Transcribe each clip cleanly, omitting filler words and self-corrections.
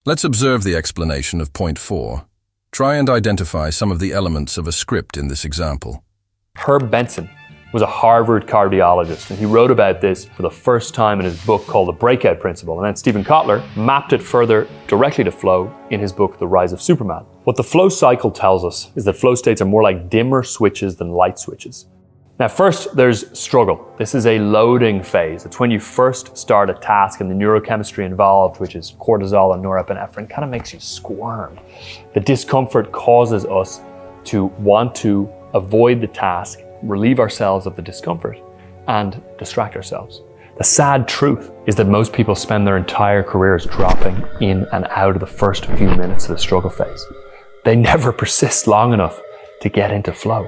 Let's observe the explanation of point 4. Try and identify some of the elements of a script in this example. Herb Benson was a Harvard cardiologist, and he wrote about this for the first time in his book called The Breakout Principle. And then Steven Kotler mapped it further directly to flow in his book, The Rise of Superman. What the flow cycle tells us is that flow states are more like dimmer switches than light switches. Now, first, there's struggle. This is a loading phase. It's when you first start a task, and the neurochemistry involved, which is cortisol and norepinephrine, kind of makes you squirm. The discomfort causes us to want to avoid the task, relieve ourselves of the discomfort, and distract ourselves. The sad truth is that most people spend their entire careers dropping in and out of the first few minutes of the struggle phase. They never persist long enough to get into flow.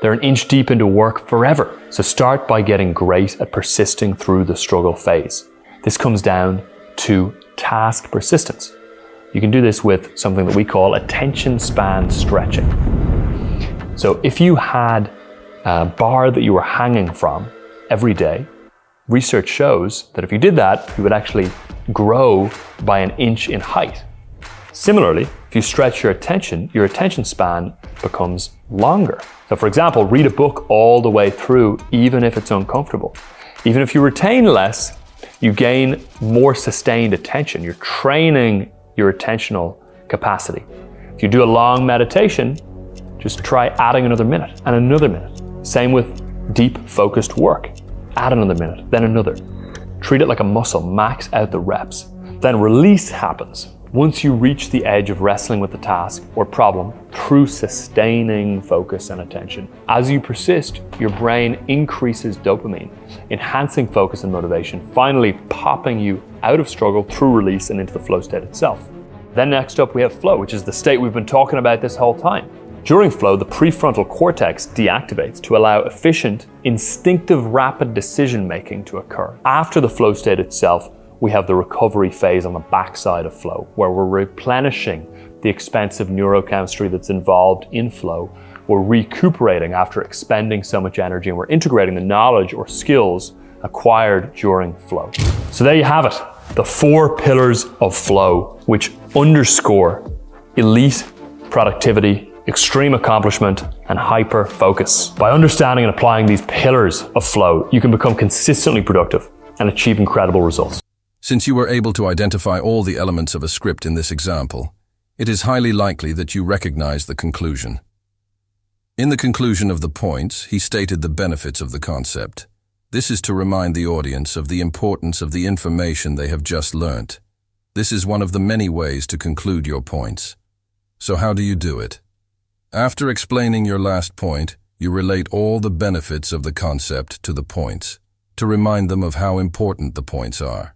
They're an inch deep into work forever. So start by getting great at persisting through the struggle phase. This comes down to task persistence. You can do this with something that we call attention span stretching. So if you had a bar that you were hanging from every day, research shows that if you did that, you would actually grow by an inch in height. Similarly, if you stretch your attention span becomes longer. So for example, read a book all the way through, even if it's uncomfortable. Even if you retain less, you gain more sustained attention. You're training your attentional capacity. If you do a long meditation, just try adding another minute and another minute. Same with deep focused work. Add another minute, then another. Treat it like a muscle, max out the reps. Then release happens once you reach the edge of wrestling with the task or problem through sustaining focus and attention. As you persist, your brain increases dopamine, enhancing focus and motivation, finally popping you out of struggle through release and into the flow state itself. Then next up we have flow, which is the state we've been talking about this whole time. During flow, the prefrontal cortex deactivates to allow efficient, instinctive, rapid decision-making to occur. After the flow state itself, we have the recovery phase on the backside of flow, where we're replenishing the expensive neurochemistry that's involved in flow. We're recuperating after expending so much energy, and we're integrating the knowledge or skills acquired during flow. So there you have it, the 4 pillars of flow, which underscore elite productivity, extreme accomplishment, and hyper focus. By understanding and applying these pillars of flow, you can become consistently productive and achieve incredible results. Since you were able to identify all the elements of a script in this example, it is highly likely that you recognize the conclusion. In the conclusion of the points, he stated the benefits of the concept. This is to remind the audience of the importance of the information they have just learnt. This is one of the many ways to conclude your points. So how do you do it? After explaining your last point, you relate all the benefits of the concept to the points, to remind them of how important the points are.